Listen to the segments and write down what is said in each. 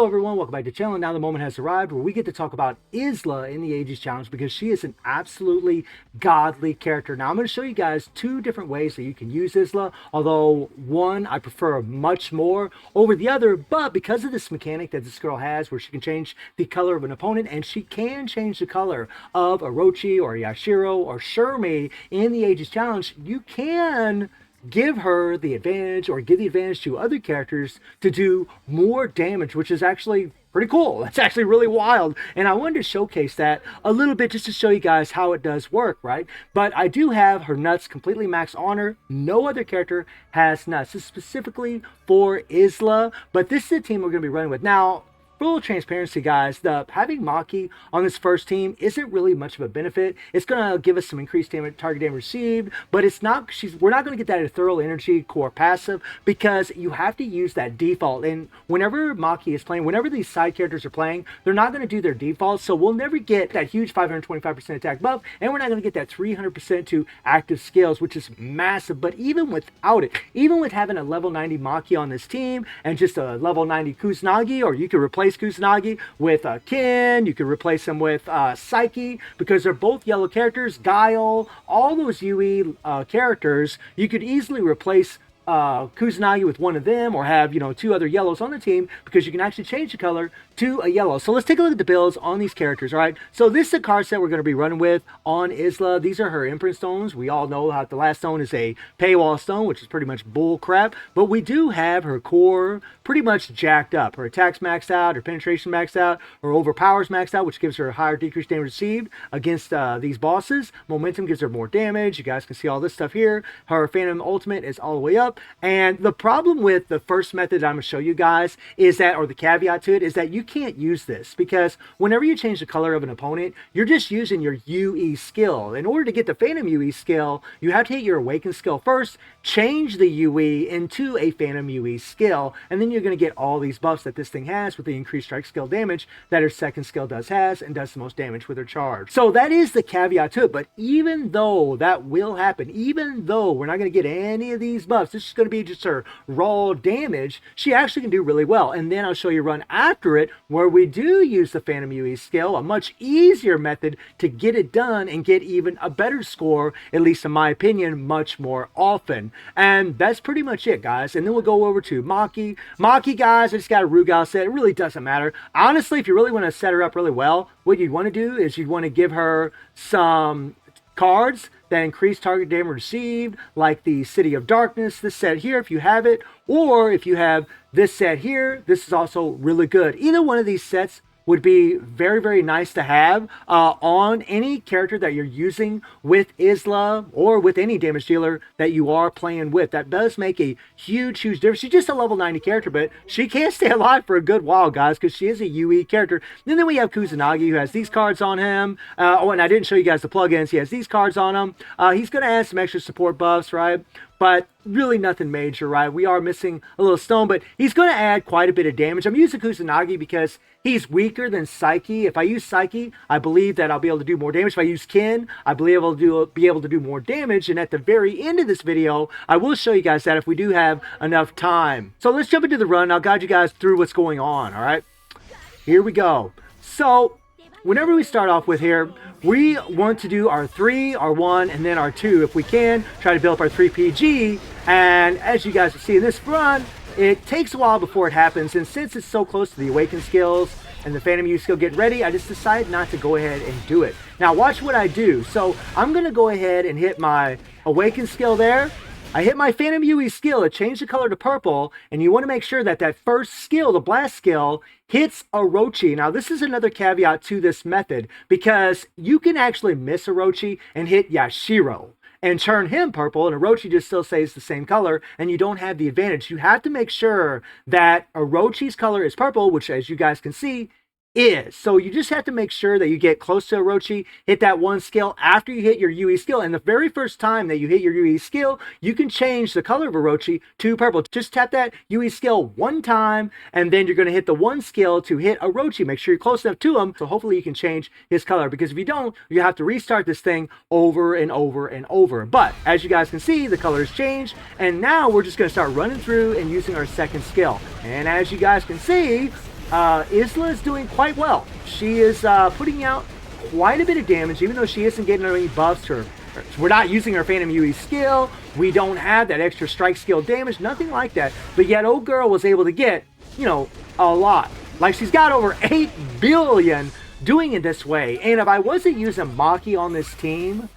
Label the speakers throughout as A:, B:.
A: Hello everyone, welcome back to the channel. Now the moment has arrived where we get to talk about Isla in the Aegis challenge because she is an absolutely godly character. Now I'm going to show you guys two different ways that you can use Isla, although one I prefer much more over the other, but because of this mechanic that this girl has where she can change the color of an opponent and she can change the color of Orochi or Yashiro or Shermie in the Aegis challenge, you can give her the advantage or give the advantage to other characters to do more damage, which is actually pretty cool. That's actually really wild. And I wanted to showcase that a little bit just to show you guys how it does work, right? But I do have her nuts completely maxed on her. No other character has nuts. This is specifically for Isla, but this is the team we're going to be running with. Now, full transparency, guys, having Maki on this first team isn't really much of a benefit. It's going to give us some increased damage, target damage received, but it's not. We're not going to get that Ethereal Energy core passive because you have to use that default. And whenever Maki is playing, whenever these side characters are playing, they're not going to do their default, so we'll never get that huge 525% attack buff, and we're not going to get that 300% to active skills, which is massive. But even without it, even with having a level 90 Maki on this team and just a level 90 Kusanagi, or you could replace Kusanagi with Kin, you could replace him with Psyche, because they're both yellow characters, Guile, all those UE characters, you could easily replace Kusanagi with one of them, or have, two other yellows on the team, because you can actually change the color to a yellow. So let's take a look at the builds on these characters. All right, so this is a card set we're going to be running with on Isla. These are her imprint stones. We all know how the last stone is a paywall stone, which is pretty much bull crap, but we do have her core pretty much jacked up. Her attacks maxed out, her penetration maxed out, her overpowers maxed out, which gives her a higher decreased damage received against these bosses. Momentum gives her more damage. You guys can see all this stuff here. Her Phantom Ultimate is all the way up. And the problem with the first method I'm going to show you guys is that, or the caveat to it, is that you can't use this because whenever you change the color of an opponent, you're just using your UE skill. In order to get the Phantom UE skill, you have to hit your Awaken skill first, change the UE into a Phantom UE skill, and then you're going to get all these buffs that this thing has with the increased strike skill damage that her second skill has and does the most damage with her charge. So that is the caveat to it, but even though that will happen, even though we're not going to get any of these buffs, this is going to be just her raw damage, she actually can do really well. And then I'll show you a run after it where we do use the Phantom UE skill, a much easier method to get it done and get even a better score, at least in my opinion, much more often. And that's pretty much it, guys. And then we'll go over to Maki. Maki, guys, I just got a Rugal set. It really doesn't matter. Honestly, if you really want to set her up really well, what you'd want to do is you'd want to give her some cards that increase target damage received, like the City of Darkness, this set here, if you have it, or if you have this set here, this is also really good. Either one of these sets would be very, very nice to have on any character that you're using with Isla or with any damage dealer that you are playing with. That does make a huge, huge difference. She's just a level 90 character, but she can stay alive for a good while, guys, because she is a UE character. And then we have Kusanagi, who has these cards on him. Oh, and I didn't show you guys the plugins. He has these cards on him. He's going to add some extra support buffs, right? But really nothing major, right? We are missing a little stone, but he's going to add quite a bit of damage. I'm using Kusanagi because he's weaker than Psyche. If I use Psyche, I believe that I'll be able to do more damage. If I use Kin, I believe I'll be able to do more damage. And at the very end of this video, I will show you guys that if we do have enough time. So let's jump into the run. I'll guide you guys through what's going on, all right? Here we go. So whenever we start off with here, we want to do our 3, our 1, and then our 2 if we can. Try to build up our 3 PG. And as you guys will see in this run, it takes a while before it happens. And since it's so close to the Awaken skills and the Phantom U skill getting ready, I just decided not to go ahead and do it. Now watch what I do. So I'm going to go ahead and hit my Awaken skill there. I hit my Phantom UE skill, it changed the color to purple, and you want to make sure that that first skill, the blast skill, hits Orochi. Now this is another caveat to this method, because you can actually miss Orochi and hit Yashiro and turn him purple, and Orochi just still stays the same color, and you don't have the advantage. You have to make sure that Orochi's color is purple, which, as you guys can see, is. So you just have to make sure that you get close to Orochi, hit that one skill after you hit your UE skill. And the very first time that you hit your UE skill, you can change the color of Orochi to purple. Just tap that UE skill one time, and then you're going to hit the one skill to hit Orochi. Make sure you're close enough to him, so hopefully you can change his color. Because if you don't, you have to restart this thing over and over and over. But as you guys can see, the color has changed, and now we're just going to start running through and using our second skill. And as you guys can see, Isla is doing quite well. She is putting out quite a bit of damage, even though she isn't getting any buffs to her. We're not using her Phantom UE skill. We don't have that extra strike skill damage, nothing like that. But yet, old girl was able to get, you know, a lot. Like, she's got over 8 billion doing it this way. And if I wasn't using Maki on this team,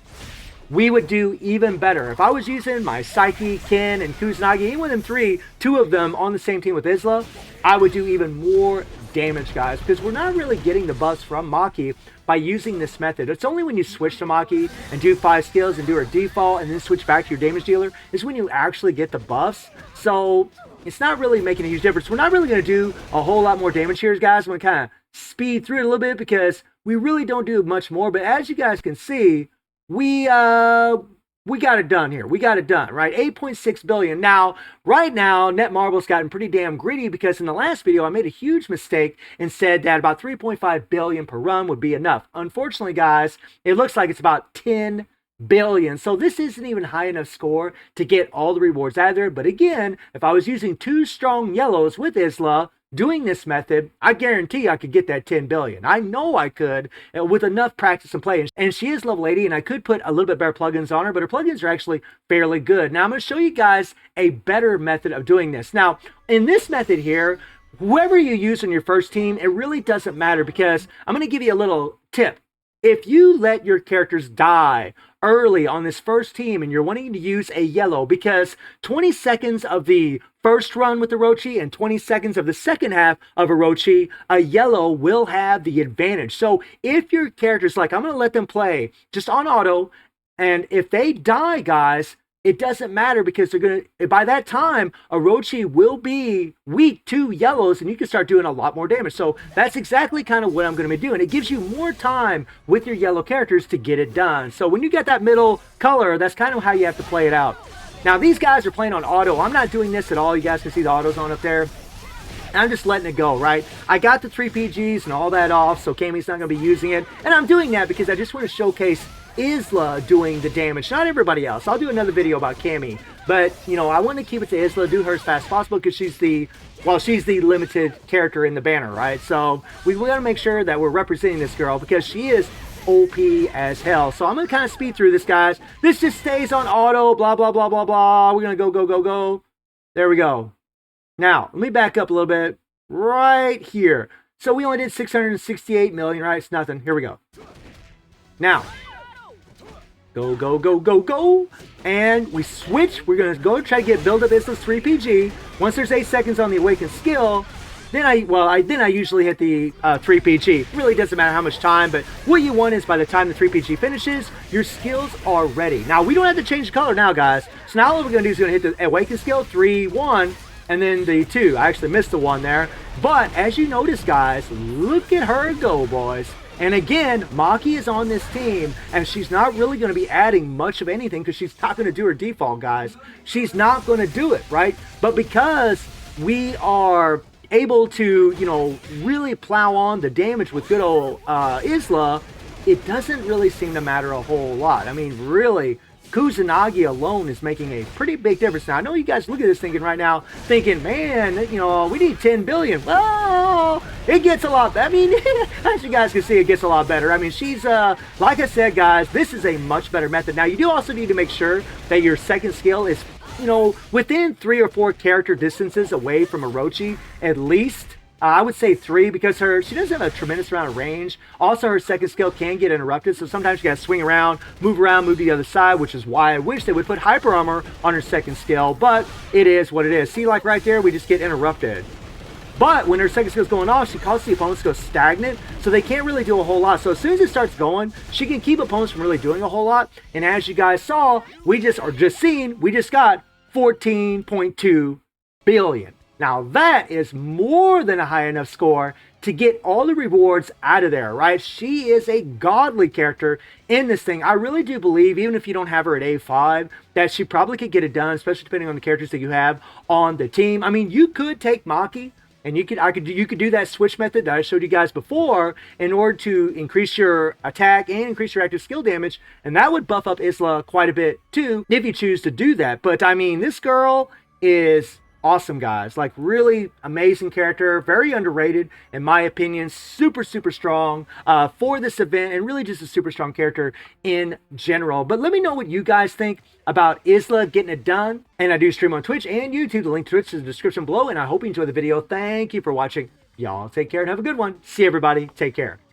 A: we would do even better. If I was using my Psyche, Ken, and Kusanagi, even with them three, 2 of them on the same team with Isla, I would do even more damage, guys, because we're not really getting the buffs from Maki by using this method. It's only when you switch to Maki and do 5 skills and do her default and then switch back to your damage dealer is when you actually get the buffs. So it's not really making a huge difference. We're not really going to do a whole lot more damage here, guys. I'm going to kind of speed through it a little bit because we really don't do much more. But as you guys can see, we got it done here. We got it done, right? 8.6 billion. Now, right now, Netmarble's gotten pretty damn greedy because in the last video, I made a huge mistake and said that about 3.5 billion per run would be enough. Unfortunately, guys, it looks like it's about 10 billion. So this isn't even high enough score to get all the rewards out of there. But again, if I was using 2 strong yellows with Isla, doing this method, I guarantee I could get that 10 billion. I know I could with enough practice and play. And she is level 80, and I could put a little bit better plugins on her, but her plugins are actually fairly good. Now, I'm going to show you guys a better method of doing this. Now, in this method here, whoever you use on your first team, it really doesn't matter because I'm going to give you a little tip. If you let your characters die early on this first team and you're wanting to use a yellow, because 20 seconds of the first run with Orochi and 20 seconds of the second half of Orochi, a yellow will have the advantage. So if your character's like, I'm going to let them play just on auto, and if they die, guys, it doesn't matter because they're going to, by that time, Orochi will be weak to yellows and you can start doing a lot more damage. So that's exactly kind of what I'm going to be doing. It gives you more time with your yellow characters to get it done. So when you get that middle color, that's kind of how you have to play it out. Now, these guys are playing on auto. I'm not doing this at all. You guys can see the autos on up there. I'm just letting it go, right? I got the 3 PGs and all that off, so Kami's not going to be using it. And I'm doing that because I just want to showcase Isla doing the damage, not everybody else. I'll do another video about Kami, but you know, I want to keep it to Isla, do her as fast as possible because she's the limited character in the banner, right? So we got to make sure that we're representing this girl because she is OP as hell. So I'm going to kind of speed through this, guys. This just stays on auto, blah, blah, blah, blah, blah. We're going to go. There we go. Now, let me back up a little bit right here. So we only did 668 million, right? It's nothing. Here we go. Now, go. And we switch. We're going to go try to get build up Isla's 3 PG. Once there's 8 seconds on the awakened skill, then I usually hit the 3 PG. It really doesn't matter how much time, but what you want is by the time the 3 PG finishes, your skills are ready. Now, we don't have to change the color now, guys. So now what we're going to do is going to hit the awakened skill, 3, 1, and then the 2. I actually missed the 1 there. But as you notice, guys, look at her go, boys. And again, Maki is on this team, and she's not really going to be adding much of anything because she's not going to do her default, guys. She's not going to do it, right? But because we are able to, you know, really plow on the damage with good old Isla, it doesn't really seem to matter a whole lot. I mean, really, Kusanagi alone is making a pretty big difference. Now, I know you guys look at this thinking right now, thinking, man, you know, we need 10 billion. Well, it gets a lot better. I mean, as you guys can see, it gets a lot better. I mean, she's, like I said, guys, this is a much better method. Now, you do also need to make sure that your second skill is, you know, within 3 or 4 character distances away from Orochi, at least. I would say 3 because she doesn't have a tremendous amount of range. Also, her second skill can get interrupted, so sometimes you gotta swing around, move to the other side, which is why I wish they would put hyper armor on her second skill, but it is what it is. See, like right there, we just get interrupted. But when her second skill is going off, she causes the opponents to go stagnant, so they can't really do a whole lot. So as soon as it starts going, she can keep opponents from really doing a whole lot. And as you guys saw, we just got 14.2 billion. Now that is more than a high enough score to get all the rewards out of there, right? She is a godly character in this thing. I really do believe, even if you don't have her at A5, that she probably could get it done, especially depending on the characters that you have on the team. I mean, you could take Maki, and you could do that switch method that I showed you guys before in order to increase your attack and increase your active skill damage, and that would buff up Isla quite a bit too if you choose to do that. But I mean, this girl is awesome, guys. Like, really amazing character, very underrated in my opinion. Super strong for this event, and really just a super strong character in general. But let me know what you guys think about Isla getting it done. And I do stream on Twitch and YouTube. The link to Twitch is in the description below, and I hope you enjoy the video. Thank you for watching. Y'all take care and have a good one. See everybody. Take care.